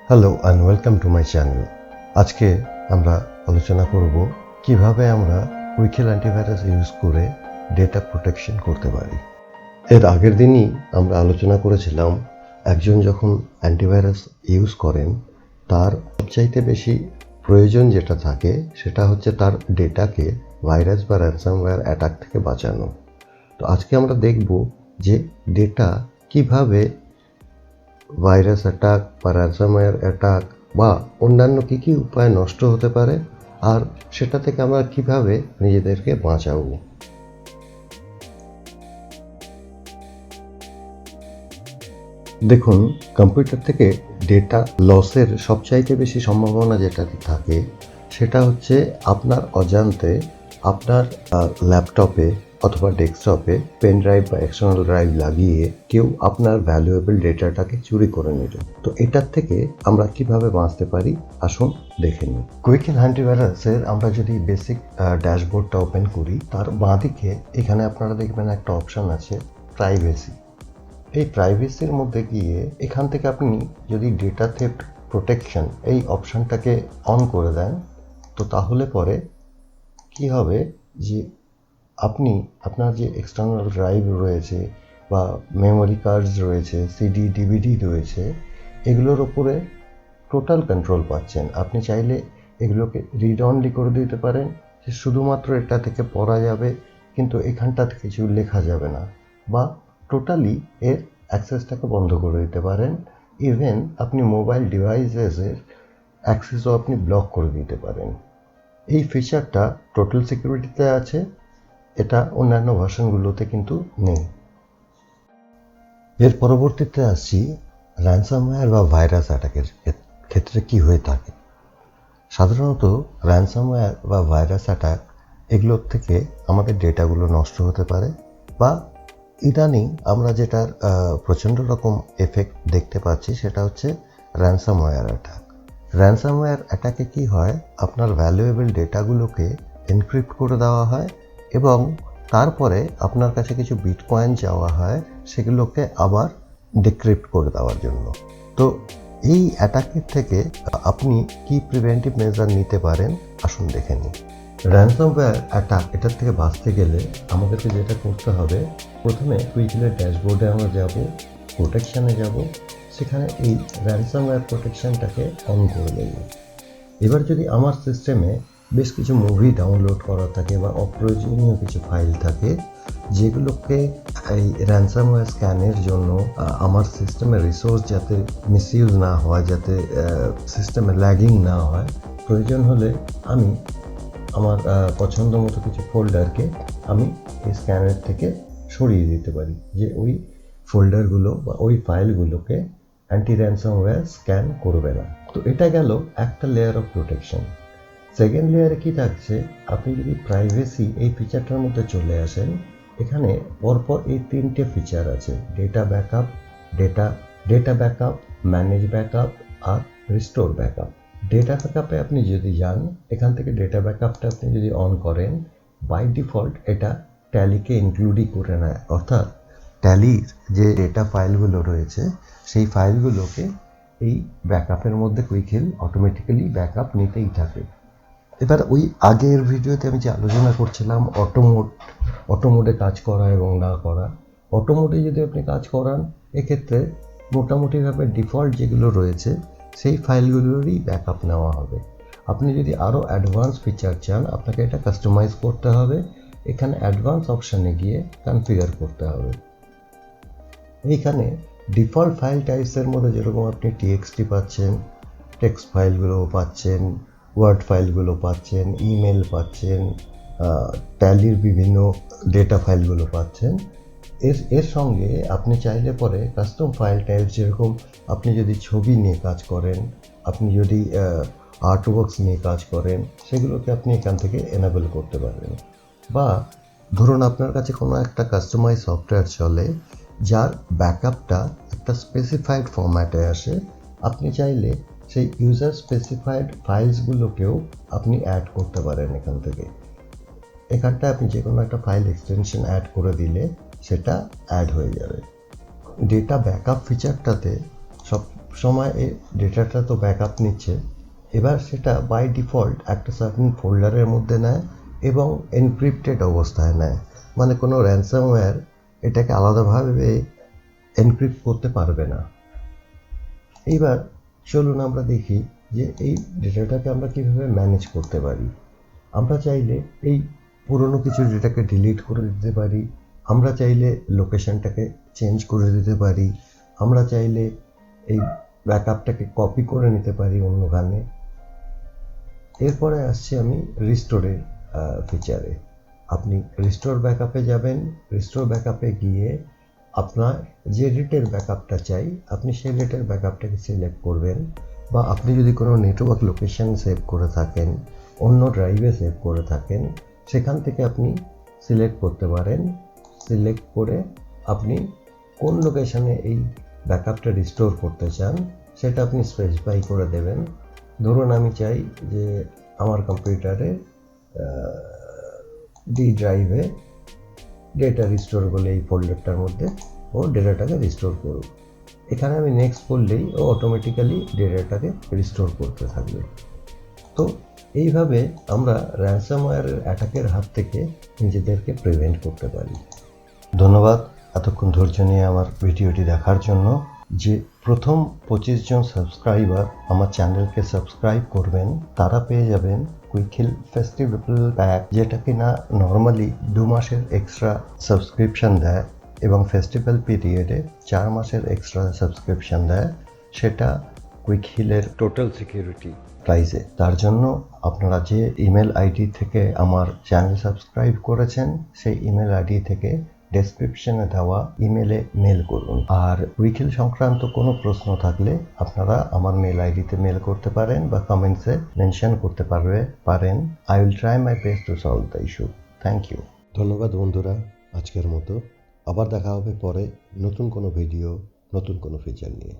Hello and welcome to my channel. আজকে আমরা আলোচনা করব কিভাবে আমরা কুইকেল অ্যান্টিভাইরাস ইউজ করে ডেটা প্রোটেকশন করতে পারি। এর আগের দিনই আমরা আলোচনা করেছিলাম একজন যখন অ্যান্টিভাইরাস ইউজ করেন তার সবচাইতে বেশি প্রয়োজন যেটা থাকে সেটা হচ্ছে তার ডেটাকে ভাইরাস বা র্যানসামওয়্যার অ্যাটাক থেকে বাঁচানো। তো আজকে আমরা দেখব যে ডেটা কিভাবে ভাইরাস অ্যাটাক বা র্যানসামওয়্যার অ্যাটাক বা অন্যান্য কী কী উপায়ে নষ্ট হতে পারে আর সেটা থেকে আমরা কিভাবে নিজেদেরকে বাঁচাবো। দেখুন, কম্পিউটার থেকে ডেটা লসের সবচাইতে বেশি সম্ভাবনা যেটা থাকে সেটা হচ্ছে আপনার অজান্তে আপনার ল্যাপটপে অথবা ডেস্কটপে পেন ড্রাইভ বা এক্সটার্নাল ড্রাইভ লাগিয়ে কেউ আপনার ভ্যালুয়েবল ডেটাটাকে চুরি করে নিল। তো এটার থেকে আমরা কিভাবে বাঁচতে পারি আসুন দেখে নিই। কুইকেল অ্যান্টিভাইরাসের আমরা যদি বেসিক ড্যাশবোর্ডটা ওপেন করি তার বাঁদিকে এখানে আপনারা দেখবেন একটা অপশান আছে প্রাইভেসি। এই প্রাইভেসির মধ্যে গিয়ে এখান থেকে আপনি যদি ডেটা থেফট প্রোটেকশন এই অপশানটাকে অন করে দেন তো তাহলে পরে কি হবে যে আপনি আপনার যে এক্সটার্নাল ড্রাইভ রয়েছে বা মেমোরি কার্ডস রয়েছে, সিডি ডিভিডি রয়েছে, এগুলোর ওপরে টোটাল কন্ট্রোল পাচ্ছেন। আপনি চাইলে এগুলোকে রিড অনলি করে দিতে পারেন যে শুধুমাত্র এটা থেকে পড়া যাবে কিন্তু এখানটাতে কিছু লেখা যাবে না, বা টোটালি এর অ্যাক্সেসটাকে বন্ধ করে দিতে পারেন। ইভেন আপনি মোবাইল ডিভাইসেসের অ্যাক্সেসও আপনি ব্লক করে দিতে পারেন। এই ফিচারটা টোটাল সিকিউরিটিতে আছে, এটা অন্যান্য ভার্সনগুলোতে কিন্তু নেই। এর পরবর্তীতে আসছি র্যানসামওয়্যার বা ভাইরাস অ্যাটাকের ক্ষেত্রে কি হয়ে থাকে। সাধারণত র্যানসামওয়্যার বা ভাইরাস অ্যাটাক এগুলোর থেকে আমাদের ডেটাগুলো নষ্ট হতে পারে, বা ইদানিং আমরা যেটার প্রচণ্ড রকম এফেক্ট দেখতে পাচ্ছি সেটা হচ্ছে র্যানসামওয়্যার অ্যাটাক। র্যানসামওয়্যার অ্যাটাকে কি হয়, আপনার ভ্যালুয়েবল ডেটাগুলোকে এনক্রিপ্ট করে দেওয়া হয় এবং তারপরে আপনার কাছে কিছু বিটকয়েন চাওয়া হয় সেগুলোকে আবার ডিক্রিপ্ট করে দেওয়ার জন্য। তো এই অ্যাটাকের থেকে আপনি কি প্রিভেন্টিভ মেজার নিতে পারেন আসুন দেখে নিন। র্যানসামওয়্যার অ্যাটাক এটার থেকে বাঁচতে গেলে আমাদেরকে যেটা করতে হবে, প্রথমে কুইকেলের ড্যাশবোর্ডে আমরা যাব, প্রোটেকশানে যাব, সেখানে এই র্যানসামওয়্যার প্রোটেকশানটাকে অন করে দেব। এবার যদি আমার সিস্টেমে বেশ কিছু মুভি ডাউনলোড করা থাকে বা অপ্রয়োজনীয় কিছু ফাইল থাকে যেগুলোকে এই র্যানসামওয়্যার স্ক্যানের জন্য আমার সিস্টেমের রিসোর্স যাতে মিসইউজ না হয়, যাতে সিস্টেমে ল্যাগিং না হয়, প্রয়োজন হলে আমি আমার পছন্দ মতো কিছু ফোল্ডারকে আমি এই স্ক্যানের থেকে সরিয়ে দিতে পারি যে ওই ফোল্ডারগুলো বা ওই ফাইলগুলোকে অ্যান্টি র্যানসামওয়্যার স্ক্যান করবে না। তো এটা গেল একটা লেয়ার অফ প্রোটেকশন। সেকেন্ড লেয়ারে কি থাকছে, আপনি যদি প্রাইভেসি এই ফিচারটার মধ্যে চলে আসেন, এখানে পরপর এই তিনটে ফিচার আছে, data backup, data backup, manage backup আর রিস্টোর ব্যাকআপ। ডেটা ব্যাকআপে আপনি যদি যান, এখান থেকে ডেটা ব্যাকআপটা আপনি যদি অন করেন, বাই ডিফল্ট এটা ট্যালিকে ইনক্লুডই করে নেয়, অর্থাৎ ট্যালির যে ডেটা ফাইলগুলো রয়েছে সেই ফাইলগুলোকে এই ব্যাকআপের মধ্যে কুইকেল অটোমেটিক্যালি ব্যাকআপ নিতেই থাকে। এবার ওই আগের ভিডিওতে আমি যে আলোচনা করছিলাম অটো মোডে কাজ করা এবং না করা, অটো মোডে যদি আপনি কাজ করান এক্ষেত্রে মোটামুটিভাবে ডিফল্ট যেগুলো রয়েছে সেই ফাইলগুলোরই ব্যাকআপ নেওয়া হবে। আপনি যদি আরও অ্যাডভান্স ফিচার চান আপনাকে এটা কাস্টমাইজ করতে হবে, এখানে অ্যাডভান্স অপশানে গিয়ে কনফিগার করতে হবে। এইখানে ডিফল্ট ফাইল টাইপসের মধ্যে যেরকম আপনি টিএক্সটি পাচ্ছেন, টেক্সট ফাইলগুলো পাচ্ছেন, ওয়ার্ড ফাইলগুলো পাচ্ছেন, ইমেল পাচ্ছেন, ট্যালির বিভিন্ন ডেটা ফাইলগুলো পাচ্ছেন, এর সঙ্গে আপনি চাইলে পরে কাস্টম ফাইল টাইপ, যেরকম আপনি যদি ছবি নিয়ে কাজ করেন, আপনি যদি আর্টওয়ার্কস নিয়ে কাজ করেন, সেগুলোকে আপনি এখান থেকে এনেবল করতে পারবেন। বা ধরুন আপনার কাছে কোনো একটা কাস্টমাইজ সফটওয়্যার চলে যার ব্যাকআপটা একটা স্পেসিফাইড ফরম্যাটে আসে, আপনি চাইলে সেই ইউজার স্পেসিফাইড ফাইলসগুলোকেও আপনি অ্যাড করতে পারেন এখান থেকে। এখানটা আপনি যে কোনো একটা ফাইল এক্সটেনশন অ্যাড করে দিলে সেটা অ্যাড হয়ে যাবে। ডেটা ব্যাকআপ ফিচারটাতে সব সময় এই ডেটাটা তো ব্যাকআপ নিচ্ছে, এবার সেটা বাই ডিফল্ট একটা সার্টেন ফোল্ডারের মধ্যে নেয় এবং এনক্রিপ্টেড অবস্থায় নেয়, মানে কোনো র্যানসামওয়্যার এটাকে আলাদাভাবে এনক্রিপ্ট করতে পারবে না। এইবার চলুন আমরা দেখি যে এই ডেটাটাকে আমরা কীভাবে ম্যানেজ করতে পারি। আমরা চাইলে এই পুরনো কিছু ডেটাকে ডিলিট করে দিতে পারি, আমরা চাইলে লোকেশনটাকে চেঞ্জ করে দিতে পারি, আমরা চাইলে এই ব্যাকআপটাকে কপি করে নিতে পারি অন্যখানে। এরপরে আসছি আমি রিস্টোরের ফিচারে। আপনি রিস্টোর ব্যাকআপে যাবেন, রিস্টোর ব্যাকআপে গিয়ে আপনার যে রেটের ব্যাকআপটা চাই আপনি সেই রেটের ব্যাকআপটাকে সিলেক্ট করবেন, বা আপনি যদি কোনো নেটওয়ার্ক লোকেশন সেভ করে থাকেন, অন্য ড্রাইভে সেভ করে থাকেন, সেখান থেকে আপনি সিলেক্ট করতে পারেন। সিলেক্ট করে আপনি কোন লোকেশনে এই ব্যাকআপটা রিস্টোর করতে চান সেটা আপনি স্পেসিফাই করে দেবেন। ধরুন আমি চাই যে আমার কম্পিউটারে ডি ড্রাইভে ডেটা রিস্টোর বলে এই ফোল্ডারটার মধ্যে ও ডেটাটাকে রিস্টোর করুক। এখানে আমি নেক্সট করলেই ও অটোমেটিক্যালি ডেটাটাকে রিস্টোর করতে থাকবে। তো এইভাবে আমরা র্যানসামওয়্যারের অ্যাটাকের হাত থেকে নিজেদেরকে প্রিভেন্ট করতে পারি। ধন্যবাদ এতক্ষণ ধৈর্য নিয়ে আমার ভিডিওটি দেখার জন্য। যে প্রথম 25 জন সাবস্ক্রাইবার আমার চ্যানেলকে সাবস্ক্রাইব করবেন তারা পেয়ে যাবেন কুইকহিল ফেস্টিভ্যাল প্যাক, যেটা কিনা নর্মালি 2 মাসের এক্সট্রা সাবস্ক্রিপশন দেয় এবং ফেস্টিভ্যাল পিরিয়ডে 4 মাসের এক্সট্রা সাবস্ক্রিপশন দেয়, সেটা কুইকহিলের টোটাল সিকিউরিটি প্রাইসে। তার জন্য আপনারা যে ইমেল আইডি থেকে আমার চ্যানেল সাবস্ক্রাইব করেছেন সেই ইমেল আইডি থেকে ডেসক্রিপশনে দেওয়া ইমেলে মেল করুন। আর কুইকহিল সংক্রান্ত কোনো প্রশ্ন থাকলে আপনারা আমার মেল আইডিতে মেল করতে পারেন বা কমেন্টসে মেনশন করতে পারেন। I will try my best to solve the issue. Thank you. ধন্যবাদ বন্ধুরা, আজকের মতো আবার দেখা হবে পরে নতুন কোনো ভিডিও, নতুন কোনো ফিচার নিয়ে।